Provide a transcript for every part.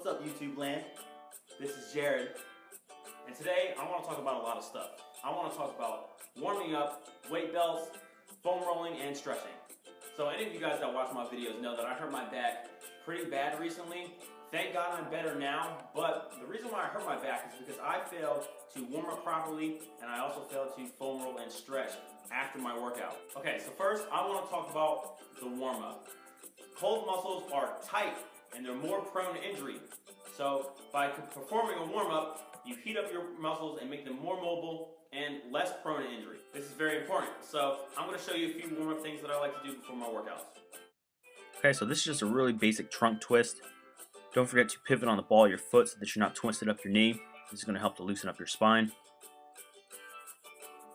What's up, YouTube land? This is Jared, and today I want to talk about a lot of stuff. I want to talk about warming up, weight belts, foam rolling, and stretching. So any of you guys that watch my videos know that I hurt my back pretty bad recently. Thank God I'm better now, but the reason why I hurt my back is because I failed to warm up properly, and I also failed to foam roll and stretch after my workout. Okay, so first I want to talk about the warm up. Cold muscles are tight and they're more prone to injury. So by performing a warm up, you heat up your muscles and make them more mobile and less prone to injury. This is very important. So I'm going to show you a few warm up things that I like to do before my workouts. Okay, so this is just a really basic trunk twist. Don't forget to pivot on the ball of your foot so that you're not twisted up your knee. This is going to help to loosen up your spine.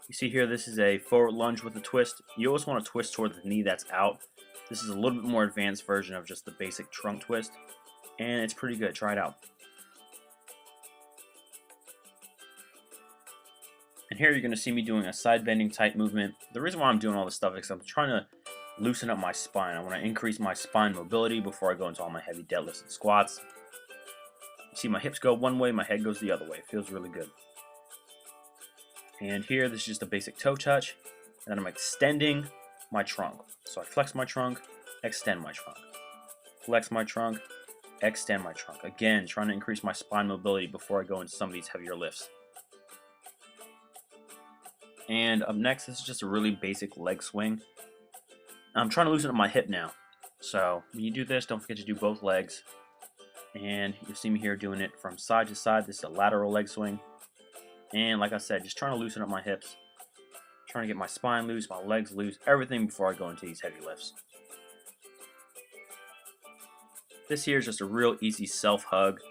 You see here, this is a forward lunge with a twist. You always want to twist toward the knee that's out. This is a little bit more advanced version of just the basic trunk twist, and it's pretty good. Try it out. And here you're going to see me doing a side bending type movement. The reason why I'm doing all this stuff is because I'm trying to loosen up my spine. I want to increase my spine mobility before I go into all my heavy deadlifts and squats. You see my hips go one way, my head goes the other way. It feels really good. And here, this is just a basic toe touch, and then I'm extending my trunk. So I flex my trunk, extend my trunk. Flex my trunk, extend my trunk. Again, trying to increase my spine mobility before I go into some of these heavier lifts. And up next, this is just a really basic leg swing. I'm trying to loosen up my hip now. So when you do this, don't forget to do both legs. And you'll see me here doing it from side to side. This is a lateral leg swing. And like I said, just trying to loosen up my hips. Trying to get my spine loose, my legs loose, everything before I go into these heavy lifts. This here is just a real easy self-hug.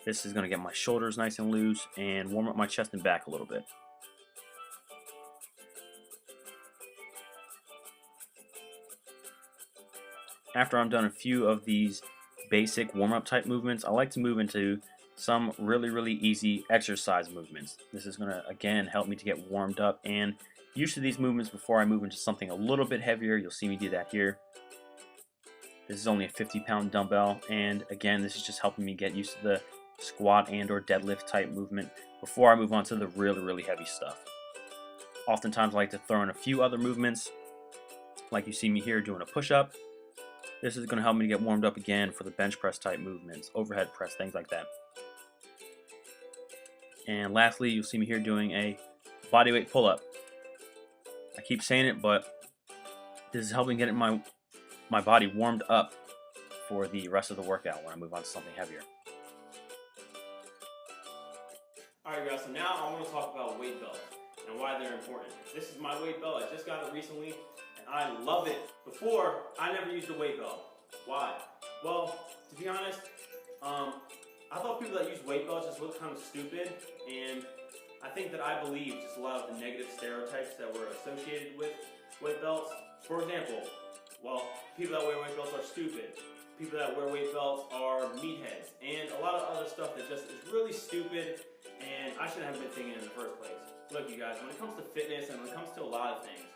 This is going to get my shoulders nice and loose and warm up my chest and back a little bit. After I'm done a few of these basic warm-up type movements, I like to move into some really easy exercise movements. This is going to, again, help me to get warmed up and used to these movements before I move into something a little bit heavier. You'll see me do that here. This is only a 50-pound dumbbell, and again, this is just helping me get used to the squat and or deadlift type movement before I move on to the really heavy stuff. Oftentimes I like to throw in a few other movements, like you see me here doing a push-up. This is going to help me get warmed up again for the bench press type movements, overhead press, things like that. And lastly, you'll see me here doing a bodyweight pull-up. I keep saying it, but this is helping get my body warmed up for the rest of the workout when I move on to something heavier. Alright guys, so now I want to talk about weight belts and why they're important. This is my weight belt. I just got it recently and I love it. Before, I never used a weight belt. Why? Well, to be honest, I thought people that use weight belts just looked kind of stupid, and I think that I believe just a lot of the negative stereotypes that were associated with weight belts. For example, well, people that wear weight belts are stupid. People that wear weight belts are meatheads, and a lot of other stuff that just is really stupid, and I shouldn't have been thinking in the first place. Look, you guys, when it comes to fitness and when it comes to a lot of things,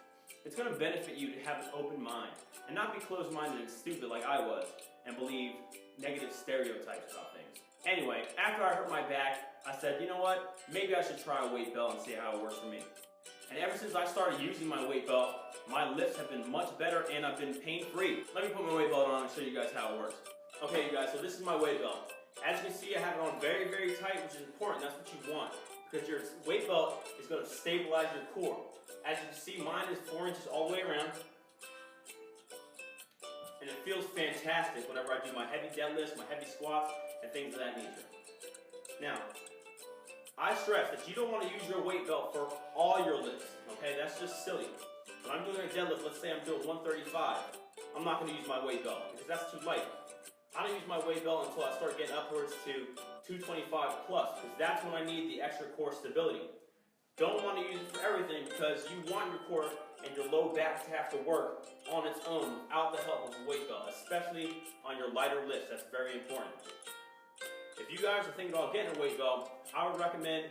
it's going to benefit you to have an open mind and not be closed-minded and stupid like I was and believe negative stereotypes about things. Anyway, after I hurt my back, I said, you know what, maybe I should try a weight belt and see how it works for me. And ever since I started using my weight belt, my lifts have been much better and I've been pain-free. Let me put my weight belt on and show you guys how it works. Okay, you guys, so this is my weight belt. As you can see, I have it on very tight, which is important. That's what you want, because your weight belt is going to stabilize your core. As you can see, mine is 4 inches all the way around. And it feels fantastic whenever I do my heavy deadlifts, my heavy squats, and things of that nature. Now, I stress that you don't want to use your weight belt for all your lifts, okay? That's just silly. When I'm doing a deadlift, let's say I'm doing 135, I'm not going to use my weight belt because that's too light. I don't use my weight belt until I start getting upwards to 225 plus, because that's when I need the extra core stability. Don't want to use it for everything because you want your core and your low back to have to work on its own without the help of a weight belt, especially on your lighter lifts. That's very important. If you guys are thinking about getting a weight belt, I would recommend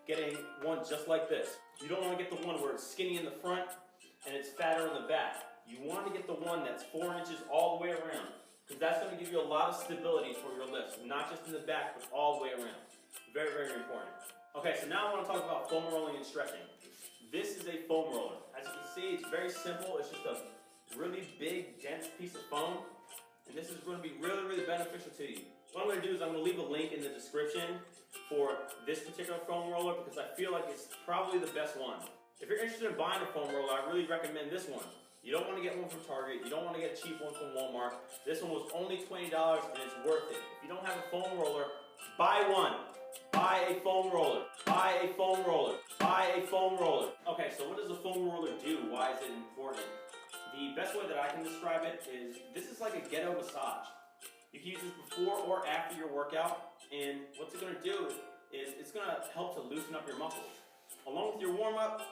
getting one just like this. You don't want to get the one where it's skinny in the front and it's fatter in the back. You want to get the one that's 4 inches all the way around, because that's going to give you a lot of stability for your lifts, not just in the back, but all the way around. Very, very important. Okay, so now I want to talk about foam rolling and stretching. This is a foam roller. As you can see, it's very simple. It's just a really big, dense piece of foam, and this is going to be really, really beneficial to you. What I'm going to do is I'm going to leave a link in the description for this particular foam roller because I feel like it's probably the best one. If you're interested in buying a foam roller, I really recommend this one. You don't want to get one from Target. You don't want to get a cheap one from Walmart. This one was only $20 and it's worth it. If you don't have a foam roller, buy one. Buy a foam roller. Buy a foam roller. Buy a foam roller. Okay, so what does a foam roller do? Why is it important? The best way that I can describe it is this is like a ghetto massage. You can use this before or after your workout, and what's it going to do is it's going to help to loosen up your muscles. Along with your warm-up,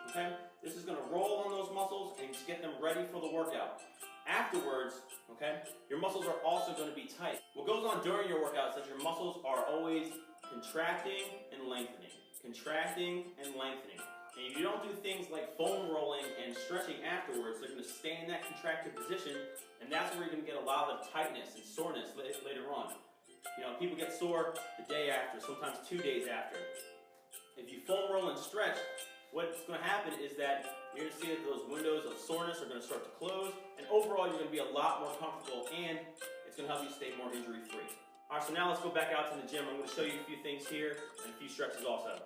okay, this is going to roll on those muscles and just get them ready for the workout. Afterwards, okay, your muscles are also going to be tight. What goes on during your workout is that your muscles are always contracting and lengthening, contracting and lengthening. And if you don't do things like foam rolling and stretching afterwards, they're going to stay in that contracted position, and that's where you're going to get a lot of tightness and soreness later on. You know, people get sore the day after, sometimes 2 days after. If you foam roll and stretch, what's going to happen is that you're going to see that those windows of soreness are going to start to close, and overall you're going to be a lot more comfortable, and it's going to help you stay more injury-free. All right, so now let's go back out to the gym. I'm going to show you a few things here and a few stretches also.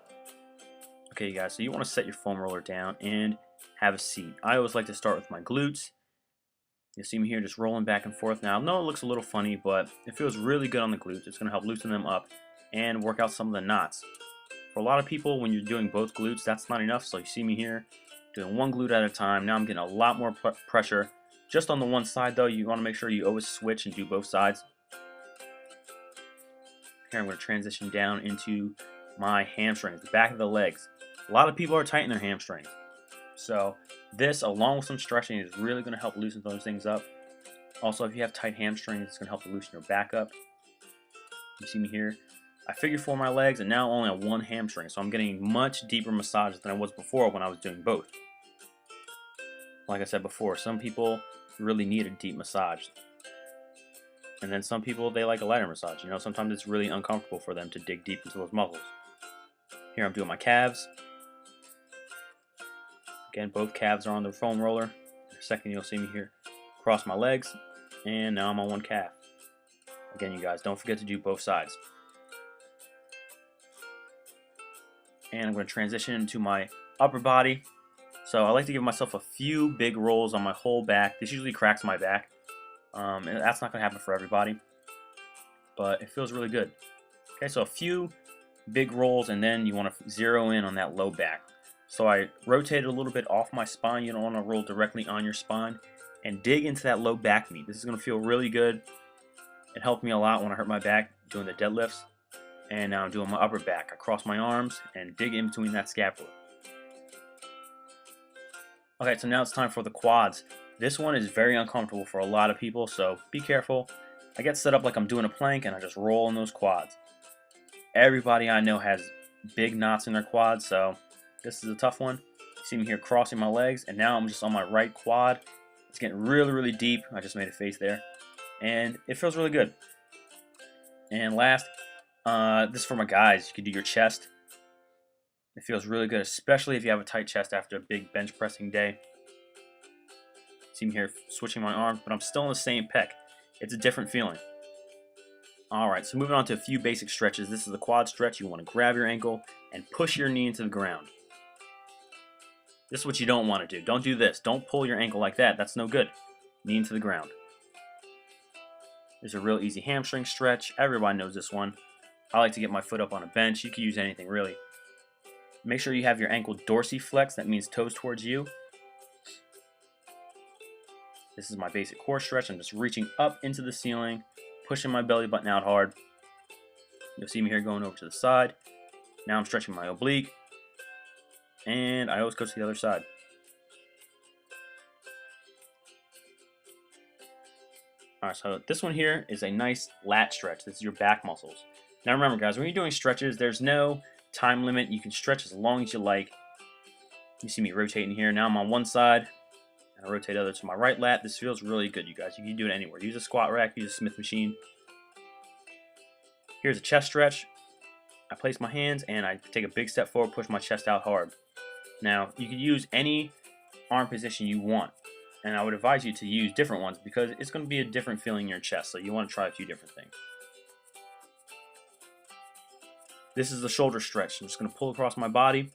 Okay, you guys, so you want to set your foam roller down and have a seat. I always like to start with my glutes. You see me here just rolling back and forth. Now, I know it looks a little funny, but it feels really good on the glutes. It's going to help loosen them up and work out some of the knots. For a lot of people, when you're doing both glutes, that's not enough. So you see me here doing one glute at a time. Now I'm getting a lot more pressure just on the one side, though. You want to make sure you always switch and do both sides. Here I'm going to transition down into my hamstrings, the back of the legs. A lot of people are tight in their hamstrings. So this, along with some stretching, is really going to help loosen those things up. Also, if you have tight hamstrings, it's going to help to loosen your back up. You see me here? I figured for my legs, and now only on one hamstring. So I'm getting much deeper massages than I was before when I was doing both. Like I said before, some people really need a deep massage. And then some people, they like a lighter massage. You know, sometimes it's really uncomfortable for them to dig deep into those muscles. Here I'm doing my calves. Again, both calves are on the foam roller. In a second, you'll see me here cross my legs, and now I'm on one calf. Again, you guys, don't forget to do both sides. And I'm going to transition into my upper body. So I like to give myself a few big rolls on my whole back. This usually cracks my back. And that's not going to happen for everybody, but it feels really good. Okay, so a few big rolls, and then you want to zero in on that low back. So I rotated a little bit off my spine. You don't want to roll directly on your spine, and dig into that low back meat. This is going to feel really good. It helped me a lot when I hurt my back doing the deadlifts. And now I'm doing my upper back. I cross my arms and dig in between that scapula. Okay, so now it's time for the quads. This one is very uncomfortable for a lot of people, so be careful. I get set up like I'm doing a plank, and I just roll in those quads. Everybody I know has big knots in their quads, so this is a tough one. You see me here crossing my legs, and now I'm just on my right quad. It's getting really, really deep. I just made a face there. And it feels really good. And last, this is for my guys. You can do your chest. It feels really good, especially if you have a tight chest after a big bench pressing day. See me here switching my arms, but I'm still in the same pec. It's a different feeling. Alright, so moving on to a few basic stretches. This is the quad stretch. You want to grab your ankle and push your knee into the ground. This is what you don't want to do. Don't do this. Don't pull your ankle like that. That's no good. Knee into the ground. There's a real easy hamstring stretch. Everybody knows this one. I like to get my foot up on a bench. You can use anything, really. Make sure you have your ankle dorsiflex. That means toes towards you. This is my basic core stretch. I'm just reaching up into the ceiling, pushing my belly button out hard. You'll see me here going over to the side. Now I'm stretching my oblique. And I always go to the other side. Alright, so this one here is a nice lat stretch. This is your back muscles. Now remember, guys, when you're doing stretches, there's no time limit. You can stretch as long as you like. You see me rotating here. Now I'm on one side. And I rotate the other to my right lat. This feels really good, you guys. You can do it anywhere. Use a squat rack, use a Smith machine. Here's a chest stretch. I place my hands and I take a big step forward, push my chest out hard. Now, you can use any arm position you want, and I would advise you to use different ones because it's going to be a different feeling in your chest, so you want to try a few different things. This is the shoulder stretch. I'm just going to pull across my body.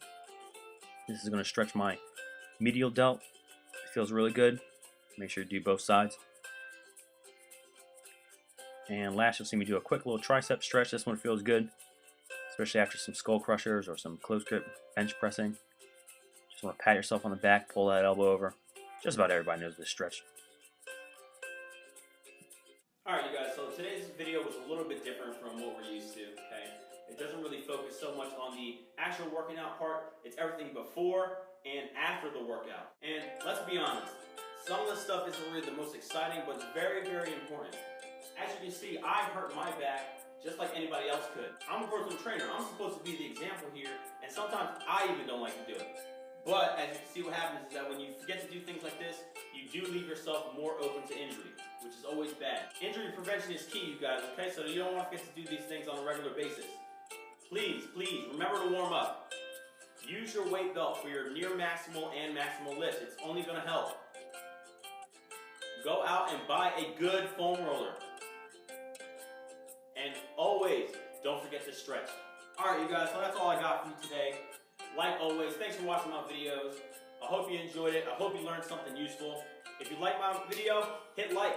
This is going to stretch my medial delt. It feels really good. Make sure to do both sides. And last, you'll see me do a quick little tricep stretch. This one feels good, especially after some skull crushers or some close grip bench pressing. Just want to pat yourself on the back, pull that elbow over. Just about everybody knows this stretch. Alright you guys, so today's video was a little bit different from what we're used to, okay? It doesn't really focus so much on the actual working out part. It's everything before and after the workout. And let's be honest, some of the stuff isn't really the most exciting, but it's very, very important. As you can see, I hurt my back just like anybody else could. I'm a personal trainer. I'm supposed to be the example here, and sometimes I even don't like to do it. But as you can see, what happens is that when you forget to do things like this, you do leave yourself more open to injury, which is always bad. Injury prevention is key, you guys, okay? So you don't want to forget to do these things on a regular basis. Please, remember to warm up. Use your weight belt for your near maximal and maximal lifts. It's only going to help. Go out and buy a good foam roller. And always, don't forget to stretch. Alright, you guys, so that's all I got for you today. Like always, thanks for watching my videos. I hope you enjoyed it. I hope you learned something useful. If you like my video, hit like.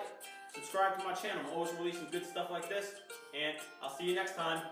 Subscribe to my channel. I'm always releasing good stuff like this. And I'll see you next time.